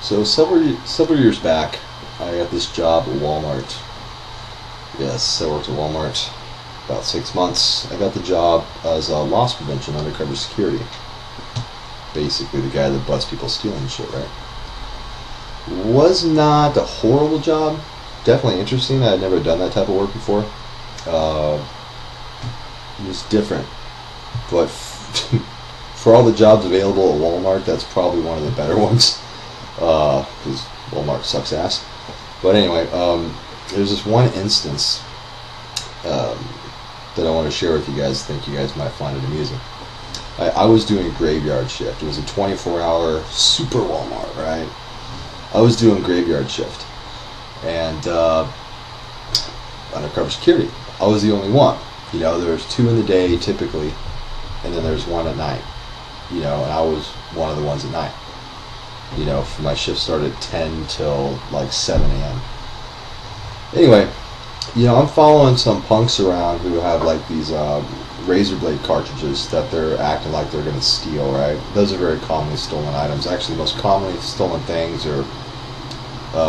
So several years back, I got this job at Walmart. Yes, I worked at Walmart about 6 months. I got the job as a loss prevention undercover security. Basically, the guy that busts people stealing shit, right? Was not a horrible job. Definitely interesting. I had never done that type of work before. It was different, but for all the jobs available at Walmart, that's probably one of the better ones. Because Walmart sucks ass. But anyway, there's this one instance that I want to share with you guys. Think you guys might find it amusing. I was doing a graveyard shift. It was a 24-hour super Walmart, right? I was doing graveyard shift, and undercover security. I was the only one. You know, there's 2 in the day typically, and then there's 1 at night. You know, and I was one of the ones at night. You know, my shift started at 10 till like 7 a.m. Anyway, you know, I'm following some punks around who have like these razor blade cartridges that they're acting like they're going to steal, right? Those are very commonly stolen items. Actually, the most commonly stolen things are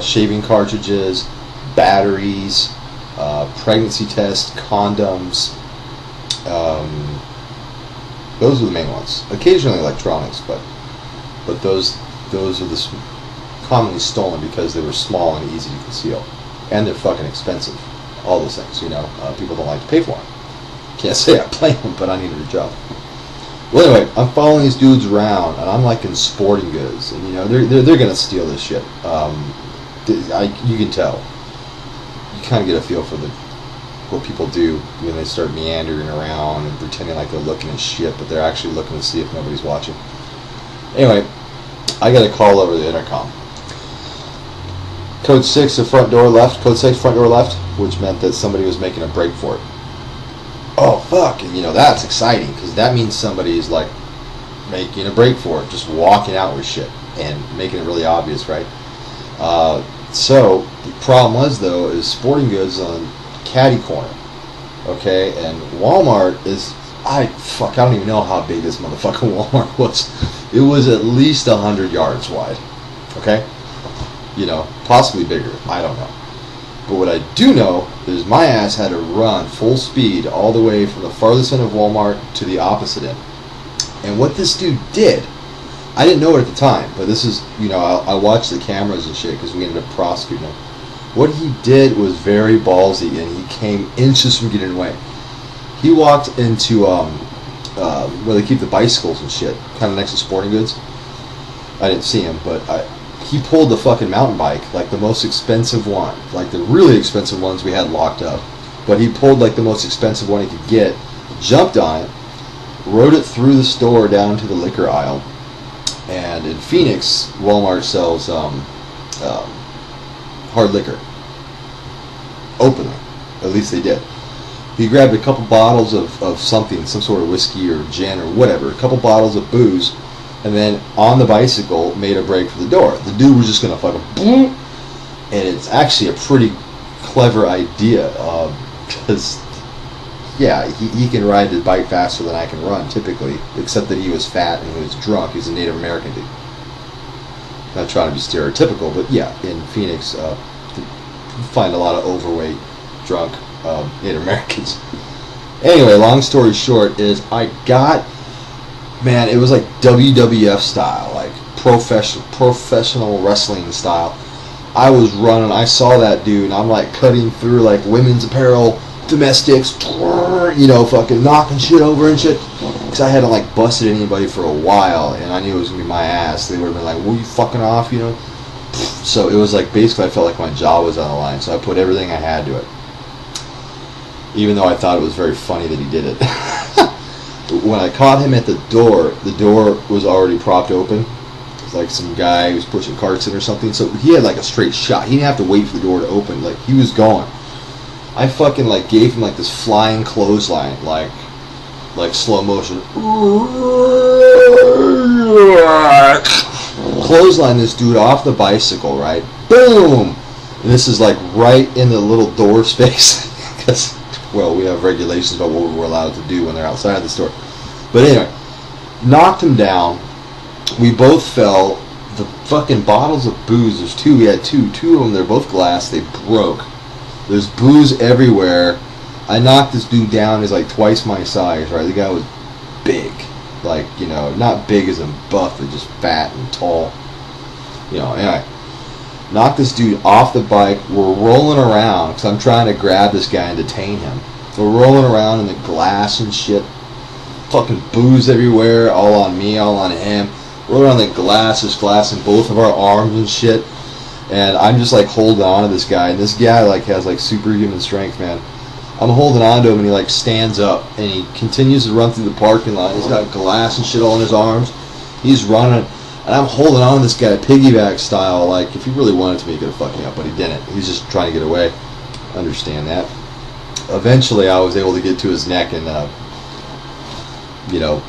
shaving cartridges, batteries, pregnancy tests, condoms. Those are the main ones. Occasionally electronics, but those are the commonly stolen because they were small and easy to conceal, and they're fucking expensive. All those things, you know, people don't like to pay for them. Can't say I blame them, but I needed a job. Well, anyway, I'm following these dudes around, and I'm like in sporting goods, and you know they're gonna steal this shit. You can tell. You kind of get a feel for what people do when they start meandering around and pretending like they're looking at shit, but they're actually looking to see if nobody's watching. Anyway, I got a call over the intercom. Code 6, the front door left. Code 6, front door left, which meant that somebody was making a break for it. Oh, fuck. And, you know, that's exciting, because that means somebody's, like, making a break for it, just walking out with shit and making it really obvious, right? So, the problem was, though, is sporting goods on Caddy Corner, okay? And Walmart is, I don't even know how big this motherfucking Walmart was. It was at least 100 yards wide, okay? You know, possibly bigger, I don't know. But what I do know is my ass had to run full speed all the way from the farthest end of Walmart to the opposite end. And what this dude did, I didn't know it at the time, but this is, you know, I watched the cameras and shit because we ended up prosecuting him. What he did was very ballsy, and he came inches from getting away. He walked into where they keep the bicycles and shit, kind of next to sporting goods. I didn't see him, but he pulled the fucking mountain bike, like the most expensive one, like the really expensive ones we had locked up. But he pulled like the most expensive one he could get, jumped on it, rode it through the store down to the liquor aisle. And in Phoenix, Walmart sells hard liquor openly. At least they did. He grabbed a couple bottles of something, some sort of whiskey or gin or whatever, a couple bottles of booze, and then on the bicycle made a break for the door. The dude was just going to fucking boom, and it's actually a pretty clever idea because, yeah, he can ride his bike faster than I can run typically, except that he was fat and he was drunk. He's a Native American dude. Not trying to be stereotypical, but yeah, in Phoenix, you find a lot of overweight, drunk Native Americans. Anyway, long story short is man, it was like WWF style, like professional wrestling style. I was running, I saw that dude, and I'm like cutting through like women's apparel, domestics, you know, fucking knocking shit over and shit. Because I hadn't like busted anybody for a while, and I knew it was gonna be my ass. They would have been like, "Were you fucking off?" You know. So it was like basically I felt like my jaw was on the line. So I put everything I had to it, even though I thought it was very funny that he did it. When I caught him at the door was already propped open. It was like some guy who was pushing carts in or something. So he had like a straight shot. He didn't have to wait for the door to open. Like he was going. I fucking like gave him like this flying clothesline, like slow motion. Clothesline this dude off the bicycle, right? Boom! And this is like right in the little door space. Because, well, we have regulations about what we're allowed to do when they're outside of the store. But anyway, knocked him down. We both fell. the fucking bottles of booze, there's two, we had two of them, they're both glass, they broke. There's booze everywhere. I knocked this dude down, he's like twice my size, right? The guy was big. Like, you know, not big as in buff, but just fat and tall. You know, anyway. Knocked this dude off the bike. We're rolling around, because I'm trying to grab this guy and detain him. We're rolling around in the glass and shit. Fucking booze everywhere, all on me, all on him. Rolling around the glass, there's glass in both of our arms and shit. And I'm just like holding on to this guy, and this guy like has like superhuman strength, man. I'm holding on to him, and he like stands up, and he continues to run through the parking lot. He's got glass and shit all in his arms. He's running, and I'm holding on to this guy piggyback style. Like, if he really wanted to, he could have fucked me up, but he didn't. He's just trying to get away. Understand that. Eventually, I was able to get to his neck and, you know,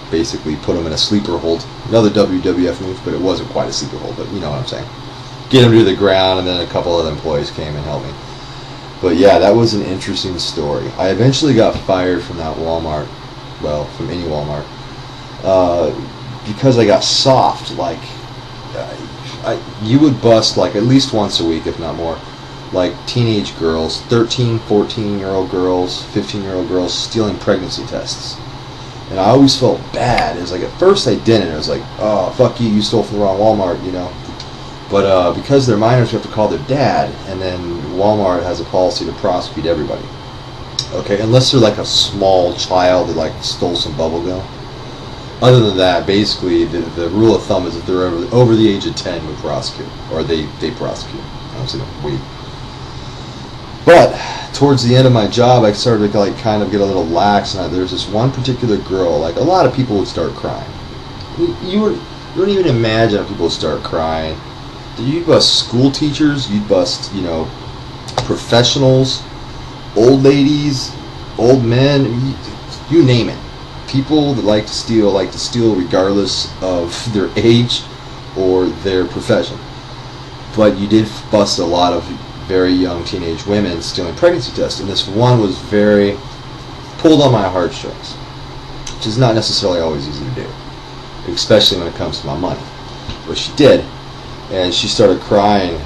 basically put him in a sleeper hold. Another WWF move, but it wasn't quite a sleeper hold, but you know what I'm saying. Get him to the ground, and then a couple other employees came and helped me. But yeah, that was an interesting story. I eventually got fired from that Walmart, well, from any Walmart, because I got soft. Like, you would bust like at least once a week, if not more, like teenage girls, 13, 14-year-old girls, 15-year-old girls stealing pregnancy tests. And I always felt bad. It was like, at first I didn't. It was like, oh, fuck you, you stole from the wrong Walmart, you know. But because they're minors, we have to call their dad, and then Walmart has a policy to prosecute everybody. Okay, unless they're like a small child that like stole some bubble gum. Other than that, basically, the rule of thumb is if they're over the age of 10, we prosecute, or they prosecute. I was like, wait. But towards the end of my job, I started to like kind of get a little lax, and there's this one particular girl. Like, a lot of people would start crying. You don't even imagine how people would start crying. You'd bust school teachers, you'd bust, you know, professionals, old ladies, old men, you name it. People that like to steal regardless of their age or their profession. But you did bust a lot of very young teenage women stealing pregnancy tests, and this one was very pulled on my heartstrings, which is not necessarily always easy to do, especially when it comes to my money. But she did. And she started crying,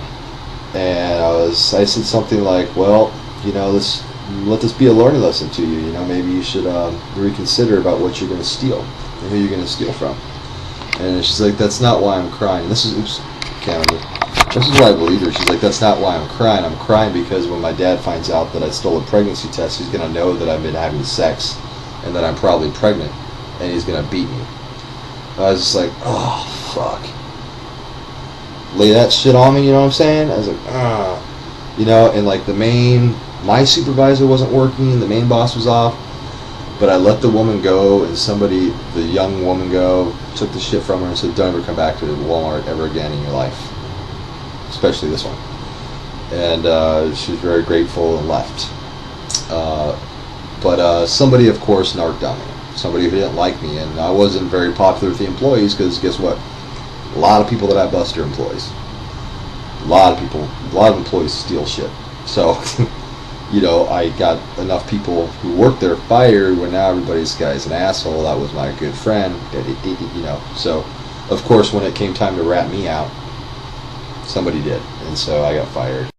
and I said something like, well, you know, let this be a learning lesson to you. You know, maybe you should reconsider about what you're going to steal and who you're going to steal from. And she's like, that's not why I'm crying. This is why I believe her. She's like, that's not why I'm crying. I'm crying because when my dad finds out that I stole a pregnancy test, he's going to know that I've been having sex and that I'm probably pregnant, and he's going to beat me. I was just like, oh, fuck. Lay that shit on me, you know what I'm saying? I was like, you know, and like my supervisor wasn't working, the main boss was off, but I let the woman go, and the young woman go, took the shit from her and said, don't ever come back to Walmart ever again in your life, especially this one. And she was very grateful and left. But somebody, of course, narked on me. Somebody who didn't like me, and I wasn't very popular with the employees, because guess what? A lot of people that I bust are employees. A lot of employees steal shit. So, you know, I got enough people who worked there fired, where now everybody's guy's an asshole. That was my good friend, you know. So, of course, when it came time to rat me out, somebody did, and so I got fired.